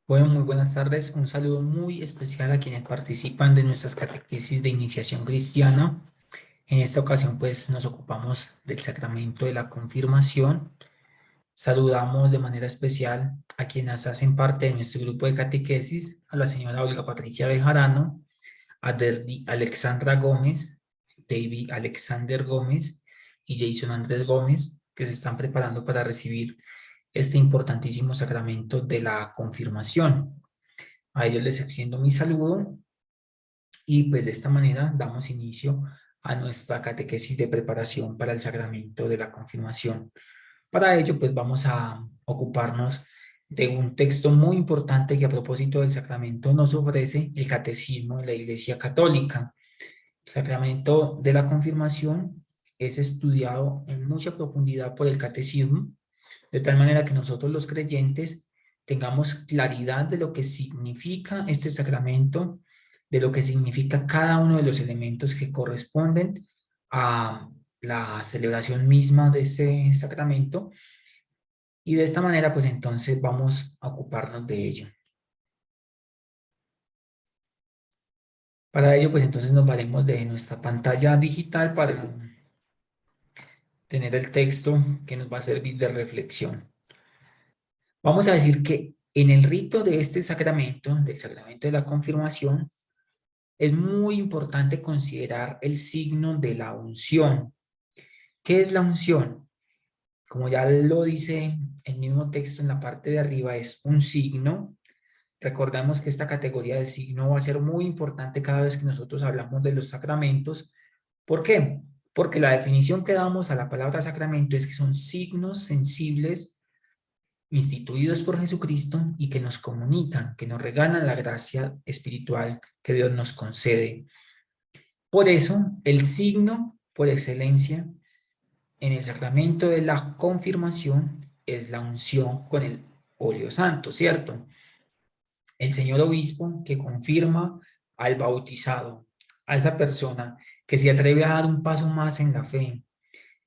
Bueno, muy buenas tardes. Un saludo muy especial a quienes participan de nuestras catequesis de iniciación cristiana. En esta ocasión, pues, nos ocupamos del sacramento de la confirmación. Saludamos de manera especial a quienes hacen parte de nuestro grupo de catequesis, a la señora Olga Patricia Bejarano, a Derdi Alexandra Gómez, David Alexander Gómez y Jason Andrés Gómez, que se están preparando para recibir este importantísimo sacramento de la confirmación. A ellos les extiendo mi saludo y pues de esta manera damos inicio a nuestra catequesis de preparación para el sacramento de la confirmación. Para ello pues vamos a ocuparnos de un texto muy importante que a propósito del sacramento nos ofrece el Catecismo de la Iglesia Católica. El sacramento de la confirmación es estudiado en mucha profundidad por el Catecismo, de tal manera que nosotros los creyentes tengamos claridad de lo que significa este sacramento, de lo que significa cada uno de los elementos que corresponden a la celebración misma de ese sacramento, y de esta manera pues entonces vamos a ocuparnos de ello. Para ello pues entonces nos valemos de nuestra pantalla digital para tener el texto que nos va a servir de reflexión. Vamos a decir que en el rito de este sacramento, del sacramento de la confirmación, es muy importante considerar el signo de la unción. ¿Qué es la unción? Como ya lo dice el mismo texto en la parte de arriba, es un signo. Recordemos que esta categoría de signo va a ser muy importante cada vez que nosotros hablamos de los sacramentos. ¿Por qué? Porque la definición que damos a la palabra sacramento es que son signos sensibles instituidos por Jesucristo y que nos comunican, que nos regalan la gracia espiritual que Dios nos concede. Por eso, el signo por excelencia en el sacramento de la confirmación es la unción con el óleo santo, ¿cierto? El señor obispo que confirma al bautizado, a esa persona que se atreve a dar un paso más en la fe,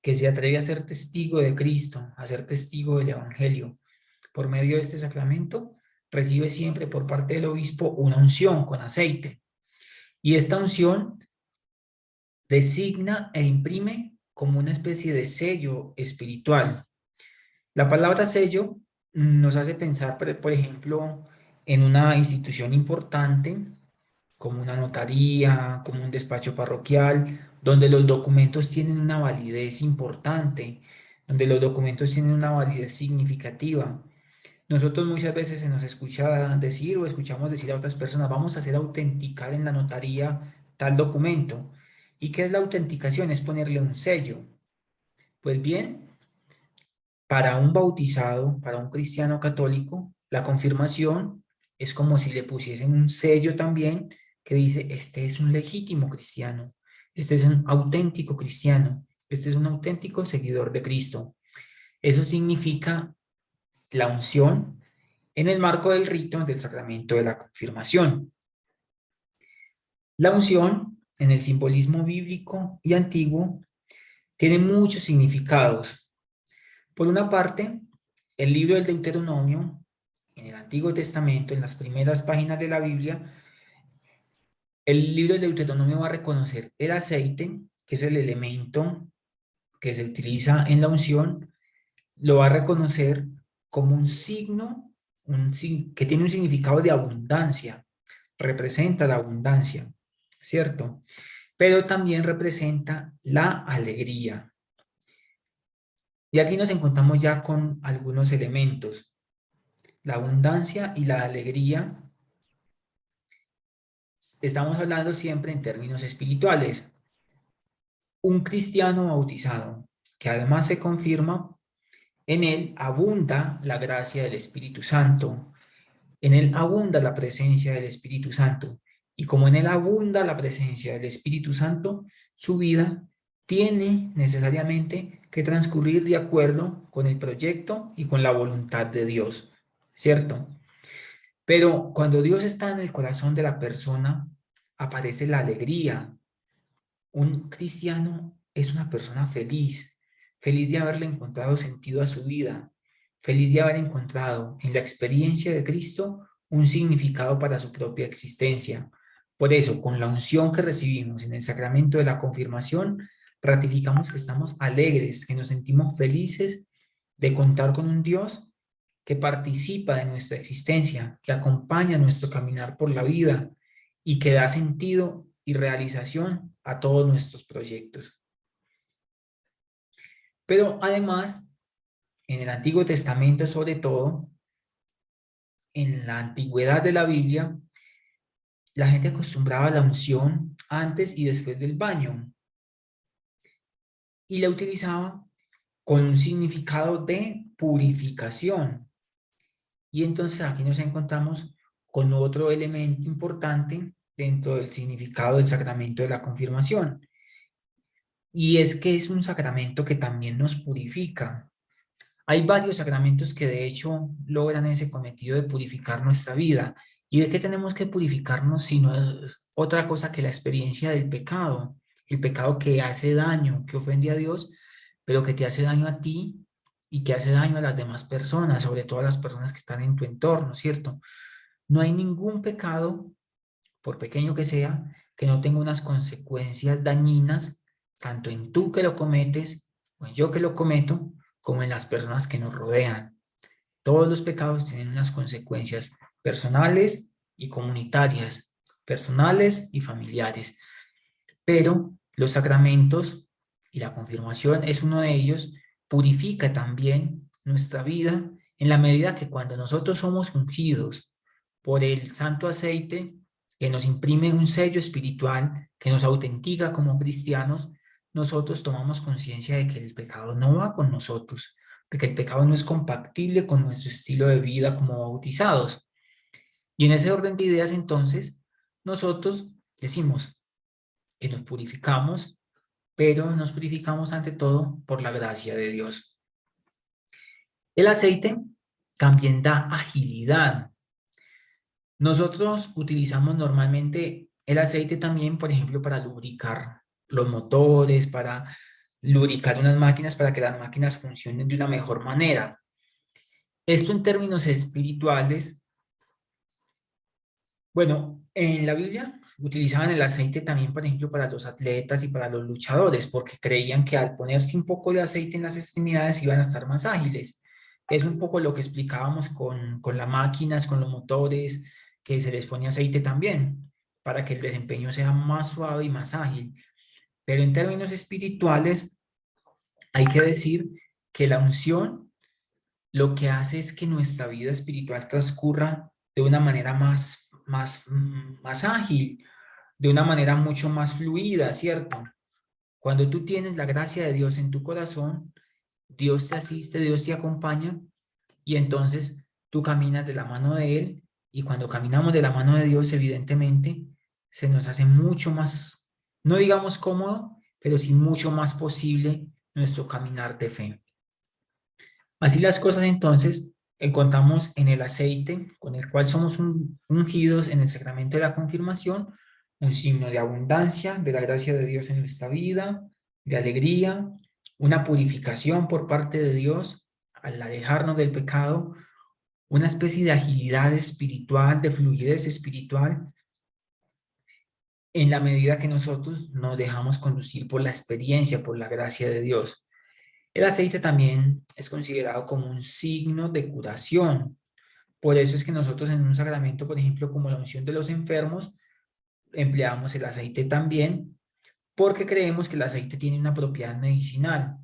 que se atreve a ser testigo de Cristo, a ser testigo del Evangelio. Por medio de este sacramento, recibe siempre por parte del obispo una unción con aceite. Y esta unción designa e imprime como una especie de sello espiritual. La palabra sello nos hace pensar, por ejemplo, en una institución importante, como una notaría, como un despacho parroquial, donde los documentos tienen una validez importante, donde los documentos tienen una validez significativa. Nosotros muchas veces se nos escucha decir o escuchamos decir a otras personas, vamos a hacer autenticar en la notaría tal documento. ¿Y qué es la autenticación? Es ponerle un sello. Pues bien, para un bautizado, para un cristiano católico, la confirmación es como si le pusiesen un sello también que dice, este es un legítimo cristiano, este es un auténtico cristiano, este es un auténtico seguidor de Cristo. Eso significa la unción en el marco del rito del sacramento de la confirmación. La unción, en el simbolismo bíblico y antiguo, tiene muchos significados. Por una parte, el libro del Deuteronomio, en el Antiguo Testamento, en las primeras páginas de la Biblia, el libro del Deuteronomio va a reconocer el aceite, que es el elemento que se utiliza en la unción, lo va a reconocer como un signo que tiene un significado de abundancia, representa la abundancia, ¿cierto? Pero también representa la alegría. Y aquí nos encontramos ya con algunos elementos. La abundancia y la alegría, estamos hablando siempre en términos espirituales. Un cristiano bautizado, que además se confirma, en él abunda la gracia del Espíritu Santo, en él abunda la presencia del Espíritu Santo. Y como en él abunda la presencia del Espíritu Santo, su vida tiene necesariamente que transcurrir de acuerdo con el proyecto y con la voluntad de Dios, ¿cierto? Pero cuando Dios está en el corazón de la persona, aparece la alegría. Un cristiano es una persona feliz, feliz de haberle encontrado sentido a su vida, feliz de haber encontrado en la experiencia de Cristo un significado para su propia existencia. Por eso, con la unción que recibimos en el sacramento de la confirmación, ratificamos que estamos alegres, que nos sentimos felices de contar con un Dios que participa de nuestra existencia, que acompaña nuestro caminar por la vida y que da sentido y realización a todos nuestros proyectos. Pero además, en el Antiguo Testamento sobre todo, en la antigüedad de la Biblia, la gente acostumbraba la unción antes y después del baño y la utilizaba con un significado de purificación. Y entonces aquí nos encontramos con otro elemento importante dentro del significado del sacramento de la confirmación. Y es que es un sacramento que también nos purifica. Hay varios sacramentos que de hecho logran ese cometido de purificar nuestra vida. ¿Y de qué tenemos que purificarnos si no es otra cosa que la experiencia del pecado? El pecado que hace daño, que ofende a Dios, pero que te hace daño a ti y que hace daño a las demás personas, sobre todo a las personas que están en tu entorno, ¿cierto? No hay ningún pecado, por pequeño que sea, que no tenga unas consecuencias dañinas, tanto en tú que lo cometes, o en yo que lo cometo, como en las personas que nos rodean. Todos los pecados tienen unas consecuencias personales y comunitarias, personales y familiares. Pero los sacramentos y la confirmación es uno de ellos, purifica también nuestra vida en la medida que cuando nosotros somos ungidos por el santo aceite que nos imprime un sello espiritual, que nos autentica como cristianos, nosotros tomamos conciencia de que el pecado no va con nosotros, de que el pecado no es compatible con nuestro estilo de vida como bautizados. Y en ese orden de ideas, entonces, nosotros decimos que nos purificamos, pero nos purificamos ante todo por la gracia de Dios. El aceite también da agilidad. Nosotros utilizamos normalmente el aceite también, por ejemplo, para lubricar los motores, para lubricar unas máquinas, para que las máquinas funcionen de una mejor manera. Esto en términos espirituales, bueno, en la Biblia utilizaban el aceite también, por ejemplo, para los atletas y para los luchadores, porque creían que al ponerse un poco de aceite en las extremidades iban a estar más ágiles. Es un poco lo que explicábamos con las máquinas, con los motores, que se les pone aceite también, para que el desempeño sea más suave y más ágil. Pero en términos espirituales, hay que decir que la unción lo que hace es que nuestra vida espiritual transcurra de una manera más ágil, de una manera mucho más fluida, ¿cierto? Cuando tú tienes la gracia de Dios en tu corazón, Dios te asiste, Dios te acompaña y entonces tú caminas de la mano de Él y cuando caminamos de la mano de Dios, evidentemente, se nos hace mucho más, no digamos cómodo, pero sí mucho más posible nuestro caminar de fe. Así las cosas entonces encontramos en el aceite con el cual somos ungidos en el sacramento de la confirmación, un signo de abundancia, de la gracia de Dios en nuestra vida, de alegría, una purificación por parte de Dios al alejarnos del pecado, una especie de agilidad espiritual, de fluidez espiritual, en la medida que nosotros nos dejamos conducir por la experiencia, por la gracia de Dios. El aceite también es considerado como un signo de curación. Por eso es que nosotros en un sacramento, por ejemplo, como la unción de los enfermos, empleamos el aceite también, porque creemos que el aceite tiene una propiedad medicinal.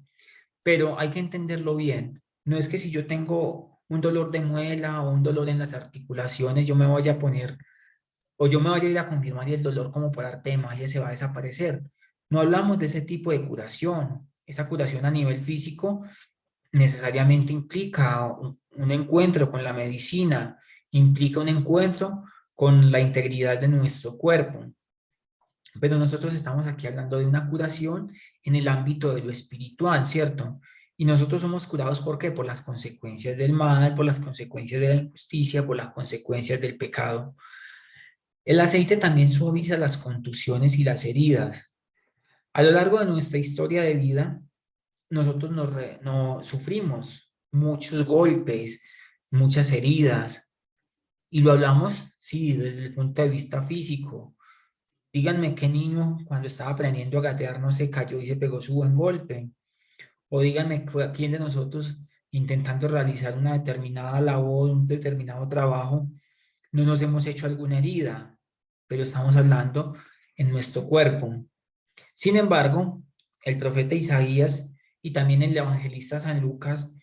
Pero hay que entenderlo bien. No es que si yo tengo un dolor de muela o un dolor en las articulaciones, yo me vaya a poner, o yo me vaya a ir a confirmar y el dolor como por arte de magia se va a desaparecer. No hablamos de ese tipo de curación. Esa curación a nivel físico necesariamente implica un encuentro con la medicina, implica un encuentro con la integridad de nuestro cuerpo. Pero nosotros estamos aquí hablando de una curación en el ámbito de lo espiritual, ¿cierto? Y nosotros somos curados ¿por qué? Por las consecuencias del mal, por las consecuencias de la injusticia, por las consecuencias del pecado. El aceite también suaviza las contusiones y las heridas. A lo largo de nuestra historia de vida, nosotros no sufrimos muchos golpes, muchas heridas, Y lo hablamos, sí, desde el punto de vista físico. Díganme qué niño cuando estaba aprendiendo a gatear no se cayó y se pegó su buen golpe. O díganme quién de nosotros intentando realizar una determinada labor, un determinado trabajo, no nos hemos hecho alguna herida, pero estamos hablando en nuestro cuerpo. Sin embargo, el profeta Isaías y también el evangelista San Lucas,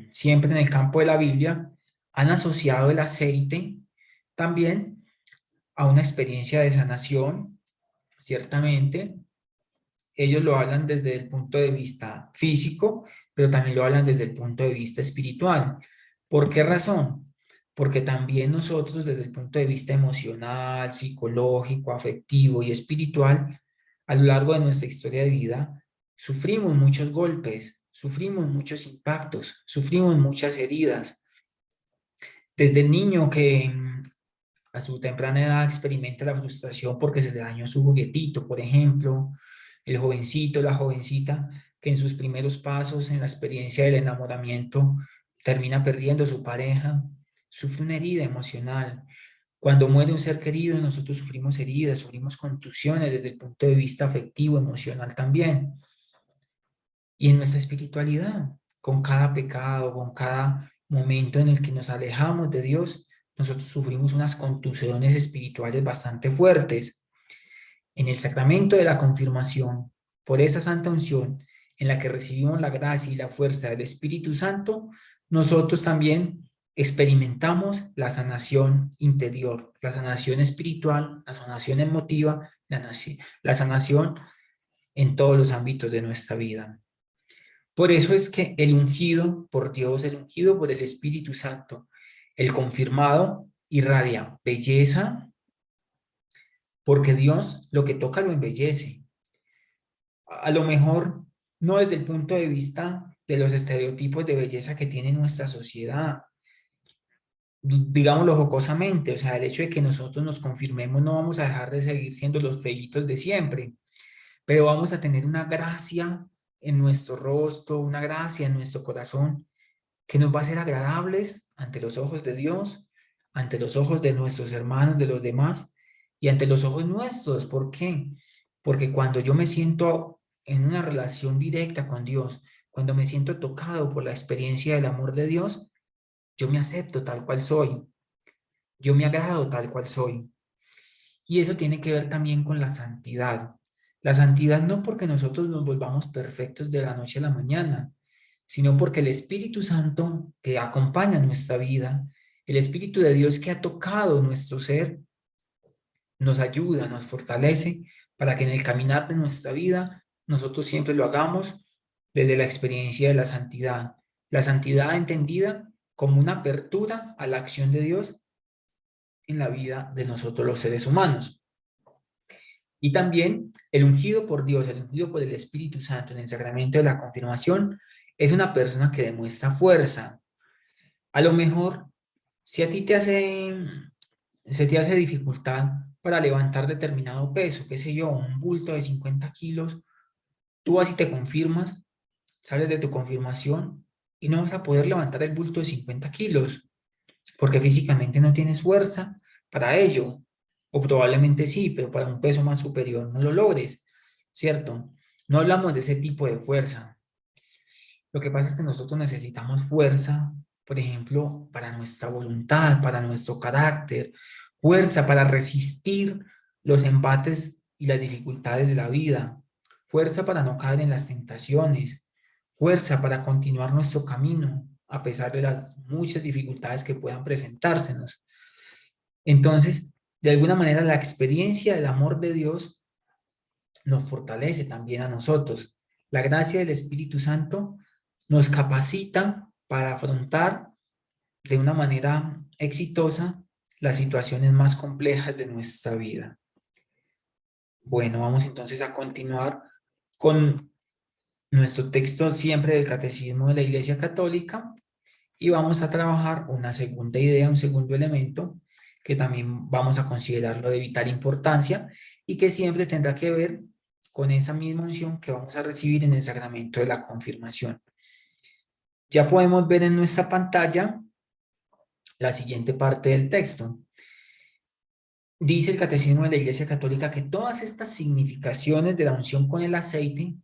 siempre en el campo de la Biblia, han asociado el aceite también a una experiencia de sanación, ciertamente. Ellos lo hablan desde el punto de vista físico, pero también lo hablan desde el punto de vista espiritual. ¿Por qué razón? Porque también nosotros desde el punto de vista emocional, psicológico, afectivo y espiritual, a lo largo de nuestra historia de vida, sufrimos muchos golpes, sufrimos muchos impactos, sufrimos muchas heridas. Desde el niño que a su temprana edad experimenta la frustración porque se le dañó su juguetito, por ejemplo, el jovencito, la jovencita, que en sus primeros pasos en la experiencia del enamoramiento termina perdiendo a su pareja, sufre una herida emocional. Cuando muere un ser querido, nosotros sufrimos heridas, sufrimos contusiones desde el punto de vista afectivo, emocional también. Y en nuestra espiritualidad, con cada pecado, con cada momento en el que nos alejamos de Dios, nosotros sufrimos unas contusiones espirituales bastante fuertes. En el sacramento de la confirmación, por esa santa unción en la que recibimos la gracia y la fuerza del Espíritu Santo, nosotros también experimentamos la sanación interior, la sanación espiritual, la sanación emotiva, la sanación en todos los ámbitos de nuestra vida. Por eso es que el ungido por Dios, el ungido por el Espíritu Santo, el confirmado, irradia belleza, porque Dios lo que toca lo embellece. A lo mejor no desde el punto de vista de los estereotipos de belleza que tiene nuestra sociedad, digámoslo jocosamente, o sea, el hecho de que nosotros nos confirmemos no vamos a dejar de seguir siendo los feitos de siempre, pero vamos a tener una gracia en nuestro rostro, una gracia en nuestro corazón que nos va a ser agradables ante los ojos de Dios, ante los ojos de nuestros hermanos, de los demás y ante los ojos nuestros. ¿Por qué? Porque cuando yo me siento en una relación directa con Dios, cuando me siento tocado por la experiencia del amor de Dios, yo me acepto tal cual soy, yo me agrado tal cual soy. Y eso tiene que ver también con la santidad. La santidad no porque nosotros nos volvamos perfectos de la noche a la mañana, sino porque el Espíritu Santo que acompaña nuestra vida, el Espíritu de Dios que ha tocado nuestro ser, nos ayuda, nos fortalece para que en el caminar de nuestra vida nosotros siempre lo hagamos desde la experiencia de la santidad entendida como una apertura a la acción de Dios en la vida de nosotros los seres humanos. Y también el ungido por Dios, el ungido por el Espíritu Santo en el sacramento de la confirmación, es una persona que demuestra fuerza. A lo mejor, si a ti se te hace dificultad para levantar determinado peso, qué sé yo, un bulto de 50 kilos, tú vas y te confirmas, sales de tu confirmación y no vas a poder levantar el bulto de 50 kilos, porque físicamente no tienes fuerza para ello. O probablemente sí, pero para un peso más superior no lo logres, ¿cierto? No hablamos de ese tipo de fuerza. Lo que pasa es que nosotros necesitamos fuerza, por ejemplo, para nuestra voluntad, para nuestro carácter, fuerza para resistir los embates y las dificultades de la vida, fuerza para no caer en las tentaciones, fuerza para continuar nuestro camino a pesar de las muchas dificultades que puedan presentársenos. Entonces, de alguna manera, la experiencia del amor de Dios nos fortalece también a nosotros. La gracia del Espíritu Santo nos capacita para afrontar de una manera exitosa las situaciones más complejas de nuestra vida. Bueno, vamos entonces a continuar con nuestro texto siempre del Catecismo de la Iglesia Católica y vamos a trabajar una segunda idea, un segundo elemento que también vamos a considerarlo de vital importancia y que siempre tendrá que ver con esa misma unción que vamos a recibir en el sacramento de la confirmación. Ya podemos ver en nuestra pantalla la siguiente parte del texto. Dice el Catecismo de la Iglesia Católica que todas estas significaciones de la unción con el aceite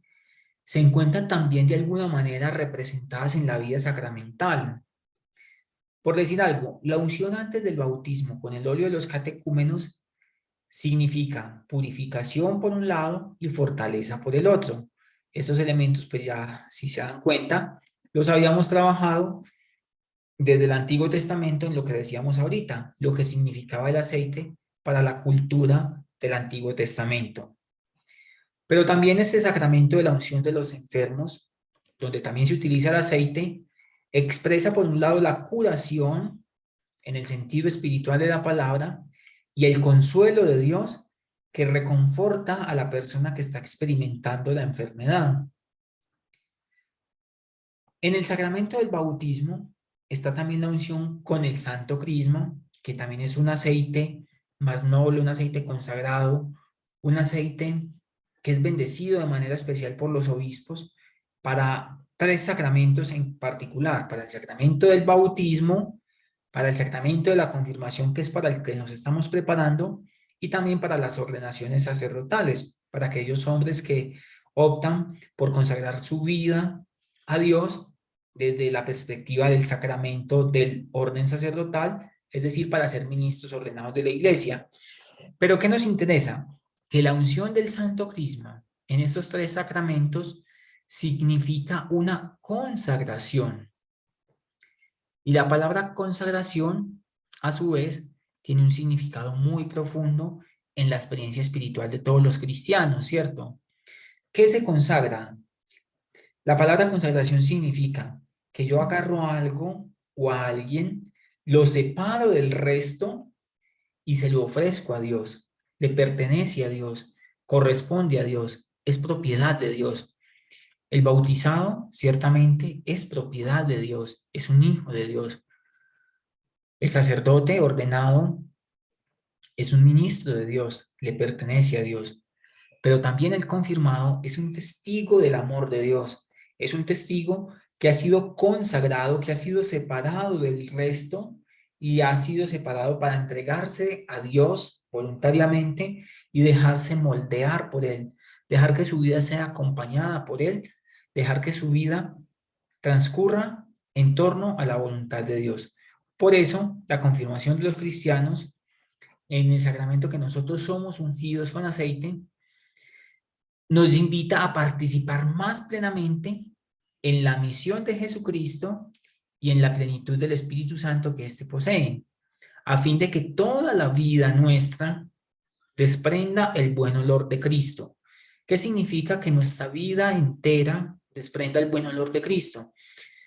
se encuentran también de alguna manera representadas en la vida sacramental. Por decir algo, la unción antes del bautismo con el óleo de los catecúmenos significa purificación por un lado y fortaleza por el otro. Estos elementos, pues ya, si se dan cuenta, los habíamos trabajado desde el Antiguo Testamento en lo que decíamos ahorita, lo que significaba el aceite para la cultura del Antiguo Testamento. Pero también este sacramento de la unción de los enfermos, donde también se utiliza el aceite, expresa por un lado la curación en el sentido espiritual de la palabra y el consuelo de Dios que reconforta a la persona que está experimentando la enfermedad. En el sacramento del bautismo está también la unción con el santo crisma, que también es un aceite más noble, un aceite consagrado, un aceite que es bendecido de manera especial por los obispos para tres sacramentos en particular, para el sacramento del bautismo, para el sacramento de la confirmación, que es para el que nos estamos preparando, y también para las ordenaciones sacerdotales, para aquellos hombres que optan por consagrar su vida a Dios desde la perspectiva del sacramento del orden sacerdotal, es decir, para ser ministros ordenados de la Iglesia. Pero ¿qué nos interesa? Que la unción del Santo Crisma en estos tres sacramentos significa una consagración. Y la palabra consagración, a su vez, tiene un significado muy profundo en la experiencia espiritual de todos los cristianos, ¿cierto? ¿Qué se consagra? La palabra consagración significa que yo agarro algo o a alguien, lo separo del resto y se lo ofrezco a Dios. Le pertenece a Dios, corresponde a Dios, es propiedad de Dios. El bautizado ciertamente es propiedad de Dios, es un hijo de Dios. El sacerdote ordenado es un ministro de Dios, le pertenece a Dios. Pero también el confirmado es un testigo del amor de Dios, es un testigo que ha sido consagrado, que ha sido separado del resto y ha sido separado para entregarse a Dios voluntariamente y dejarse moldear por Él, dejar que su vida sea acompañada por Él, dejar que su vida transcurra en torno a la voluntad de Dios. Por eso, la confirmación de los cristianos en el sacramento que nosotros somos ungidos con aceite, nos invita a participar más plenamente en la misión de Jesucristo y en la plenitud del Espíritu Santo que éste posee, a fin de que toda la vida nuestra desprenda el buen olor de Cristo. ¿Qué significa que nuestra vida entera desprenda el buen olor de Cristo?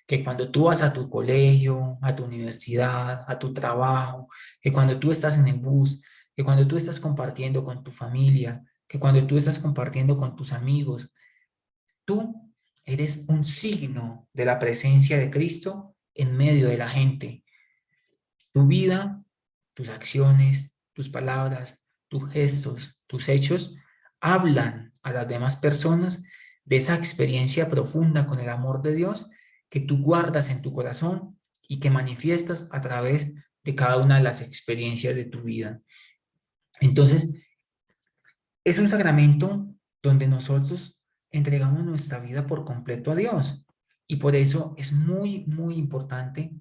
Que cuando tú vas a tu colegio, a tu universidad, a tu trabajo, que cuando tú estás en el bus, que cuando tú estás compartiendo con tu familia, que cuando tú estás compartiendo con tus amigos, tú eres un signo de la presencia de Cristo en medio de la gente. Tu vida, tus acciones, tus palabras, tus gestos, tus hechos hablan a las demás personas de esa experiencia profunda con el amor de Dios que tú guardas en tu corazón y que manifiestas a través de cada una de las experiencias de tu vida. Entonces, es un sacramento donde nosotros entregamos nuestra vida por completo a Dios. Y por eso es muy, muy importante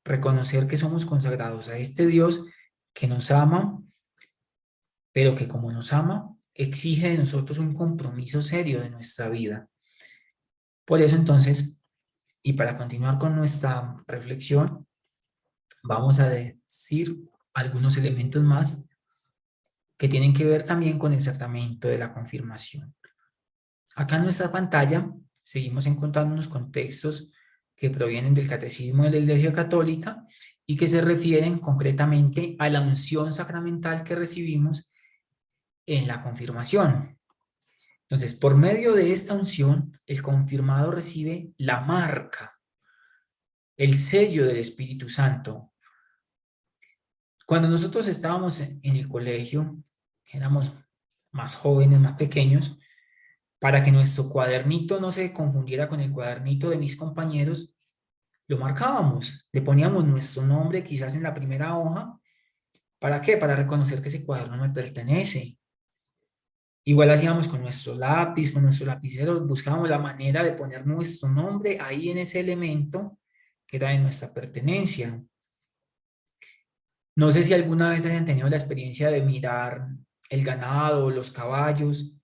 reconocer que somos consagrados a este Dios que nos ama, pero que como nos ama, exige de nosotros un compromiso serio de nuestra vida. Por eso entonces, y para continuar con nuestra reflexión, vamos a decir algunos elementos más que tienen que ver también con el sacramento de la confirmación. Acá en nuestra pantalla seguimos encontrando unos contextos que provienen del Catecismo de la Iglesia Católica y que se refieren concretamente a la unción sacramental que recibimos en la confirmación. Entonces, por medio de esta unción, el confirmado recibe la marca, el sello del Espíritu Santo. Cuando nosotros estábamos en el colegio, éramos más jóvenes, más pequeños, para que nuestro cuadernito no se confundiera con el cuadernito de mis compañeros, lo marcábamos, le poníamos nuestro nombre quizás en la primera hoja. ¿Para qué? Para reconocer que ese cuaderno me pertenece. Igual hacíamos con nuestro lápiz, con nuestro lapicero, buscábamos la manera de poner nuestro nombre ahí en ese elemento que era de nuestra pertenencia. No sé si alguna vez hayan tenido la experiencia de mirar el ganado o los caballos.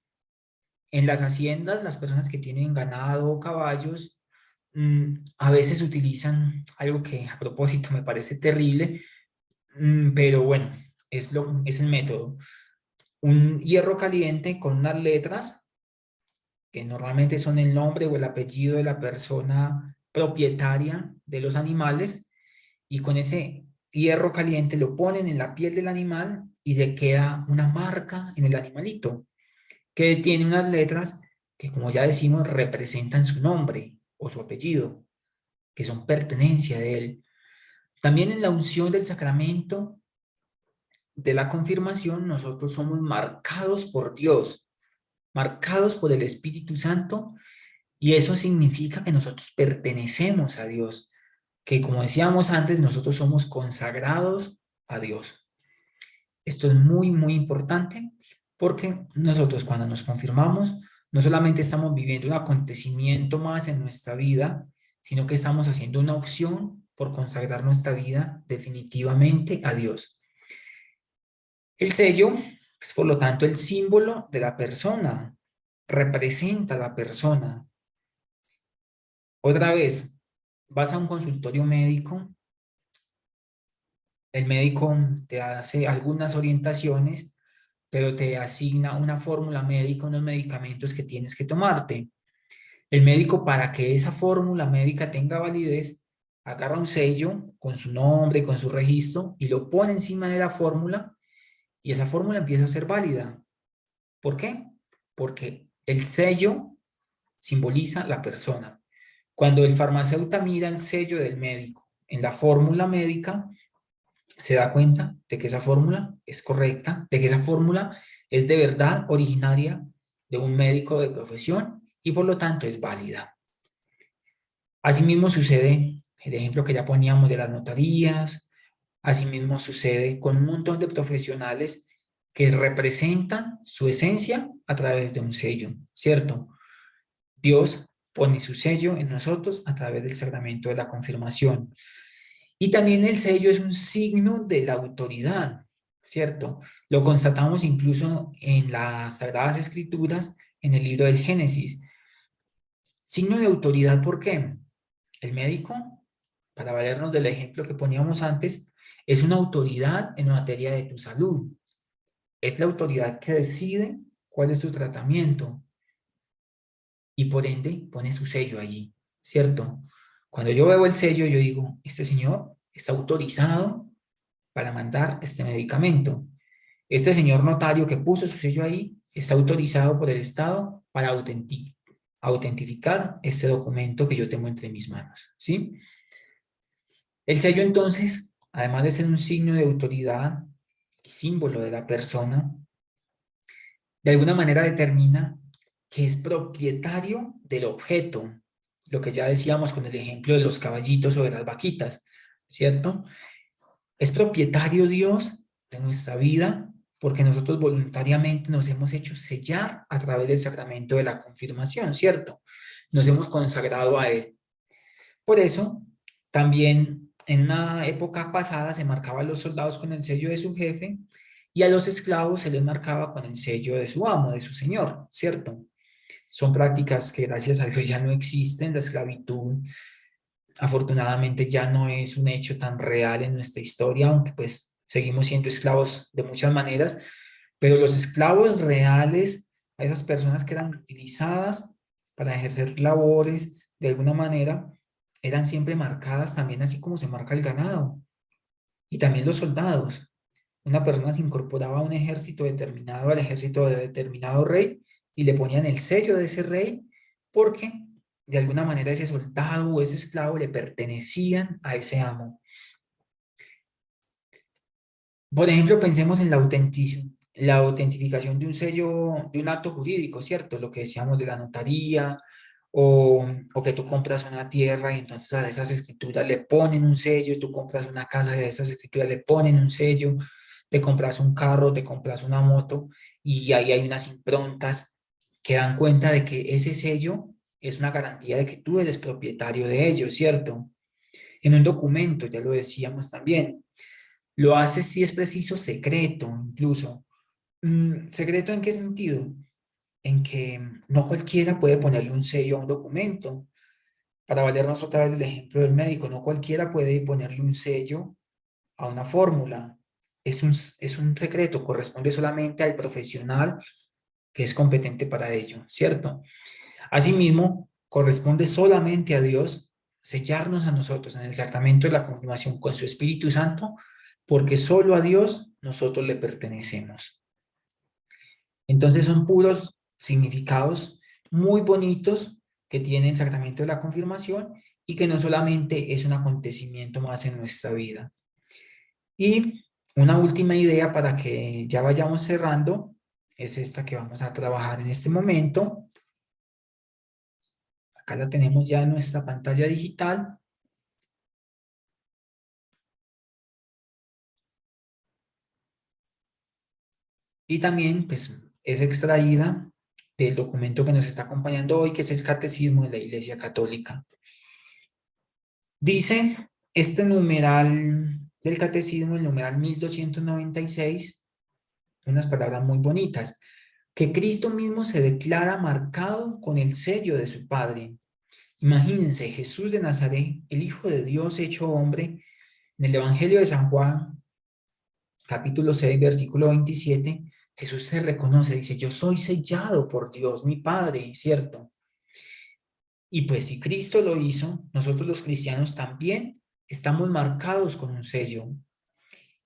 En las haciendas, las personas que tienen ganado o caballos, a veces utilizan algo que a propósito me parece terrible, pero bueno, es el método. Un hierro caliente con unas letras que normalmente son el nombre o el apellido de la persona propietaria de los animales, y con ese hierro caliente lo ponen en la piel del animal y le queda una marca en el animalito, que tiene unas letras que, como ya decimos, representan su nombre o su apellido, que son pertenencia de él. También en la unción del sacramento de la confirmación, nosotros somos marcados por Dios, marcados por el Espíritu Santo, y eso significa que nosotros pertenecemos a Dios, que como decíamos antes, nosotros somos consagrados a Dios. Esto es muy, muy importante porque nosotros cuando nos confirmamos, no solamente estamos viviendo un acontecimiento más en nuestra vida, sino que estamos haciendo una opción por consagrar nuestra vida definitivamente a Dios. El sello es, por lo tanto, el símbolo de la persona, representa a la persona. Otra vez, vas a un consultorio médico, el médico te hace algunas orientaciones, pero te asigna una fórmula médica, unos medicamentos que tienes que tomarte. El médico, para que esa fórmula médica tenga validez, agarra un sello con su nombre, con su registro, y lo pone encima de la fórmula, y esa fórmula empieza a ser válida. ¿Por qué? Porque el sello simboliza la persona. Cuando el farmacéutico mira el sello del médico en la fórmula médica, se da cuenta de que esa fórmula es correcta, de que esa fórmula es de verdad originaria de un médico de profesión y por lo tanto es válida. Asimismo sucede, el ejemplo que ya poníamos de las notarías, asimismo sucede con un montón de profesionales que representan su esencia a través de un sello, ¿cierto? Dios pone su sello en nosotros a través del sacramento de la confirmación. Y también el sello es un signo de la autoridad, ¿cierto? Lo constatamos incluso en las Sagradas Escrituras, en el libro del Génesis. Signo de autoridad, ¿por qué? El médico, para valernos del ejemplo que poníamos antes, es una autoridad en materia de tu salud. Es la autoridad que decide cuál es tu tratamiento y por ende pone su sello allí, ¿cierto? Cuando yo veo el sello, yo digo, este señor está autorizado para mandar este medicamento. Este señor notario que puso su sello ahí está autorizado por el Estado para autentificar este documento que yo tengo entre mis manos, ¿sí? El sello entonces, además de ser un signo de autoridad y símbolo de la persona, de alguna manera determina que es propietario del objeto, lo que ya decíamos con el ejemplo de los caballitos o de las vaquitas, ¿cierto? Es propietario Dios de nuestra vida porque nosotros voluntariamente nos hemos hecho sellar a través del sacramento de la confirmación, ¿cierto? Nos hemos consagrado a Él. Por eso, también en una época pasada se marcaba a los soldados con el sello de su jefe y a los esclavos se les marcaba con el sello de su amo, de su señor, ¿cierto? Son prácticas que gracias a Dios ya no existen. La esclavitud afortunadamente ya no es un hecho tan real en nuestra historia, aunque pues seguimos siendo esclavos de muchas maneras, pero los esclavos reales, a esas personas que eran utilizadas para ejercer labores de alguna manera, eran siempre marcadas también así como se marca el ganado y también los soldados. Una persona se incorporaba a un ejército determinado, al ejército de determinado rey, y le ponían el sello de ese rey porque de alguna manera ese soldado o ese esclavo le pertenecían a ese amo. Por ejemplo, pensemos en la autentificación de un sello, de un acto jurídico, ¿cierto? Lo que decíamos de la notaría o que tú compras una tierra y entonces a esas escrituras le ponen un sello, tú compras una casa y a esas escrituras le ponen un sello, te compras un carro, te compras una moto y ahí hay unas improntas que dan cuenta de que ese sello es una garantía de que tú eres propietario de ello, ¿cierto? En un documento, ya lo decíamos también, lo haces si es preciso secreto, incluso. ¿Secreto en qué sentido? En que no cualquiera puede ponerle un sello a un documento. Para valernos otra vez del ejemplo del médico, no cualquiera puede ponerle un sello a una fórmula. Es un secreto, corresponde solamente al profesional que es competente para ello, ¿cierto? Asimismo, corresponde solamente a Dios sellarnos a nosotros en el sacramento de la confirmación con su Espíritu Santo, porque solo a Dios nosotros le pertenecemos. Entonces son puros significados muy bonitos que tiene el sacramento de la confirmación y que no solamente es un acontecimiento más en nuestra vida. Y una última idea para que ya vayamos cerrando es esta que vamos a trabajar en este momento. Acá la tenemos ya en nuestra pantalla digital. Y también, pues, es extraída del documento que nos está acompañando hoy, que es el Catecismo de la Iglesia Católica. Dice este numeral del Catecismo, el numeral 1296, unas palabras muy bonitas, que Cristo mismo se declara marcado con el sello de su Padre. Imagínense, Jesús de Nazaret, el Hijo de Dios hecho hombre, en el Evangelio de San Juan, capítulo 6, versículo 27, Jesús se reconoce, dice, yo soy sellado por Dios, mi Padre, ¿cierto? Y pues si Cristo lo hizo, nosotros los cristianos también estamos marcados con un sello.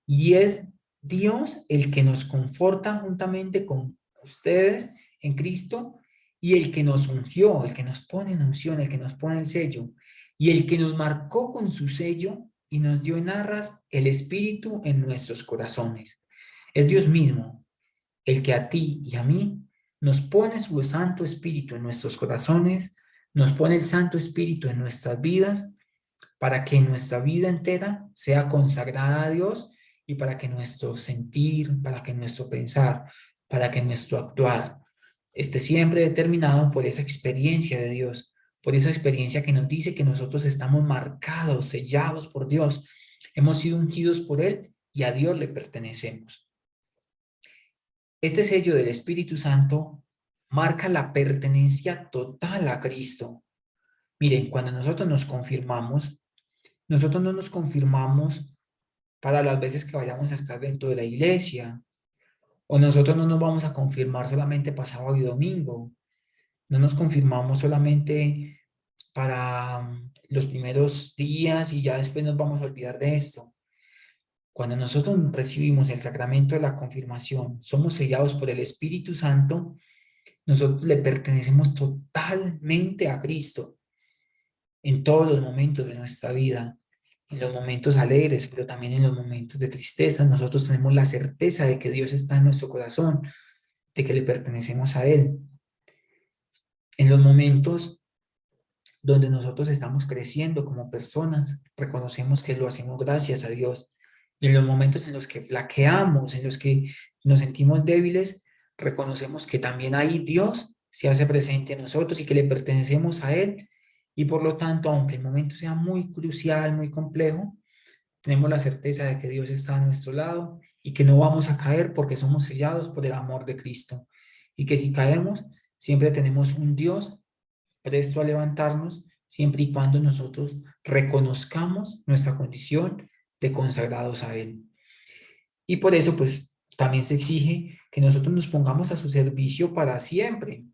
Y es Dios el que nos conforta juntamente con ustedes en Cristo y el que nos ungió, el que nos pone en unción, el que nos pone el sello y el que nos marcó con su sello y nos dio en arras el Espíritu en nuestros corazones. Es Dios mismo el que a ti y a mí nos pone su Santo Espíritu en nuestros corazones, nos pone el Santo Espíritu en nuestras vidas para que nuestra vida entera sea consagrada a Dios y para que nuestro sentir, para que nuestro pensar, para que nuestro actuar esté siempre determinado por esa experiencia de Dios, por esa experiencia que nos dice que nosotros estamos marcados, sellados por Dios, hemos sido ungidos por Él y a Dios le pertenecemos. Este sello del Espíritu Santo marca la pertenencia total a Cristo. Miren, cuando nosotros no nos confirmamos para las veces que vayamos a estar dentro de la iglesia, o nosotros no nos vamos a confirmar solamente para sábado y domingo, no nos confirmamos solamente para los primeros días y ya después nos vamos a olvidar de esto. Cuando nosotros recibimos el sacramento de la confirmación, somos sellados por el Espíritu Santo, nosotros le pertenecemos totalmente a Cristo en todos los momentos de nuestra vida, en los momentos alegres, pero también en los momentos de tristeza. Nosotros tenemos la certeza de que Dios está en nuestro corazón, de que le pertenecemos a Él. En los momentos donde nosotros estamos creciendo como personas, reconocemos que lo hacemos gracias a Dios. Y en los momentos en los que flaqueamos, en los que nos sentimos débiles, reconocemos que también ahí Dios se hace presente en nosotros y que le pertenecemos a Él. Y por lo tanto, aunque el momento sea muy crucial, muy complejo, tenemos la certeza de que Dios está a nuestro lado y que no vamos a caer porque somos sellados por el amor de Cristo. Y que si caemos, siempre tenemos un Dios presto a levantarnos, siempre y cuando nosotros reconozcamos nuestra condición de consagrados a Él. Y por eso, pues, también se exige que nosotros nos pongamos a su servicio para siempre.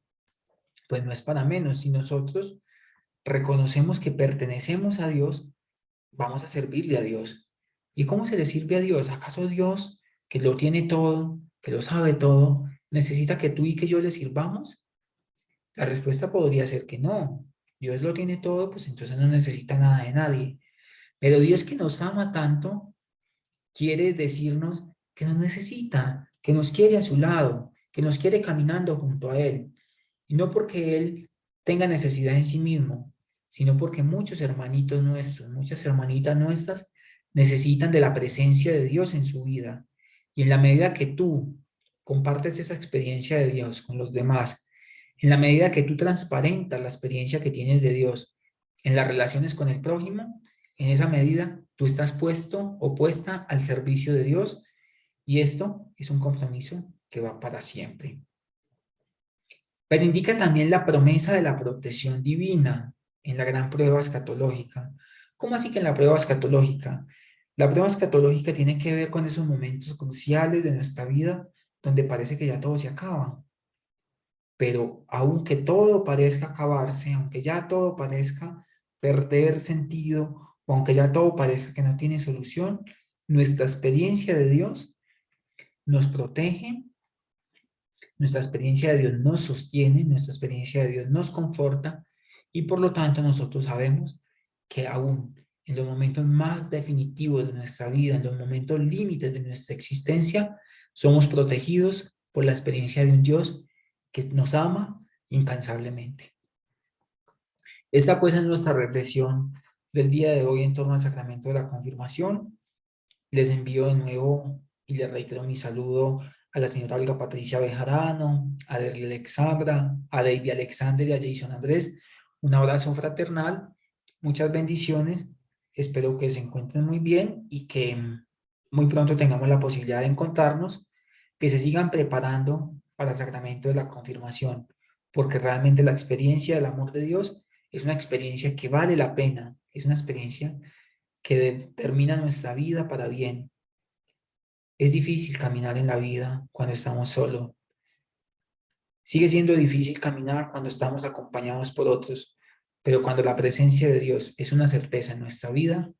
Pues no es para menos. Si nosotros reconocemos que pertenecemos a Dios, vamos a servirle a Dios. ¿Y cómo se le sirve a Dios? ¿Acaso Dios, que lo tiene todo, que lo sabe todo, necesita que tú y que yo le sirvamos? La respuesta podría ser que no. Dios lo tiene todo, pues entonces no necesita nada de nadie. Pero Dios, que nos ama tanto, quiere decirnos que nos necesita, que nos quiere a su lado, que nos quiere caminando junto a Él. Y no porque Él tenga necesidad en sí mismo, sino porque muchos hermanitos nuestros, muchas hermanitas nuestras necesitan de la presencia de Dios en su vida. Y en la medida que tú compartes esa experiencia de Dios con los demás, en la medida que tú transparentas la experiencia que tienes de Dios en las relaciones con el prójimo, en esa medida tú estás puesto o puesta al servicio de Dios, y esto es un compromiso que va para siempre. Pero indica también la promesa de la protección divina en la gran prueba escatológica. ¿Cómo así que en la prueba escatológica? La prueba escatológica tiene que ver con esos momentos cruciales de nuestra vida donde parece que ya todo se acaba. Pero aunque todo parezca acabarse, aunque ya todo parezca perder sentido, o aunque ya todo parezca que no tiene solución, nuestra experiencia de Dios nos protege, nuestra experiencia de Dios nos sostiene, nuestra experiencia de Dios nos conforta, y por lo tanto nosotros sabemos que aún en los momentos más definitivos de nuestra vida, en los momentos límites de nuestra existencia, somos protegidos por la experiencia de un Dios que nos ama incansablemente. Esta pues es nuestra reflexión del día de hoy en torno al sacramento de la confirmación. Les envío de nuevo y les reitero mi saludo a la señora Olga Patricia Bejarano, a Derly Alexandra, a David Alexander y a Jason Andrés. Un abrazo fraternal, muchas bendiciones. Espero que se encuentren muy bien y que muy pronto tengamos la posibilidad de encontrarnos, que se sigan preparando para el sacramento de la confirmación, porque realmente la experiencia del amor de Dios es una experiencia que vale la pena, es una experiencia que determina nuestra vida para bien. Es difícil caminar en la vida cuando estamos solos. Sigue siendo difícil caminar cuando estamos acompañados por otros, pero cuando la presencia de Dios es una certeza en nuestra vida,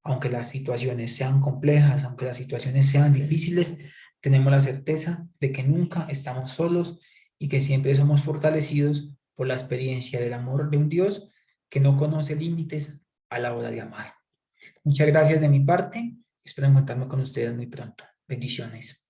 aunque las situaciones sean complejas, aunque las situaciones sean difíciles, tenemos la certeza de que nunca estamos solos y que siempre somos fortalecidos por la experiencia del amor de un Dios que no conoce límites a la hora de amar. Muchas gracias de mi parte. Espero encontrarme con ustedes muy pronto. Bendiciones.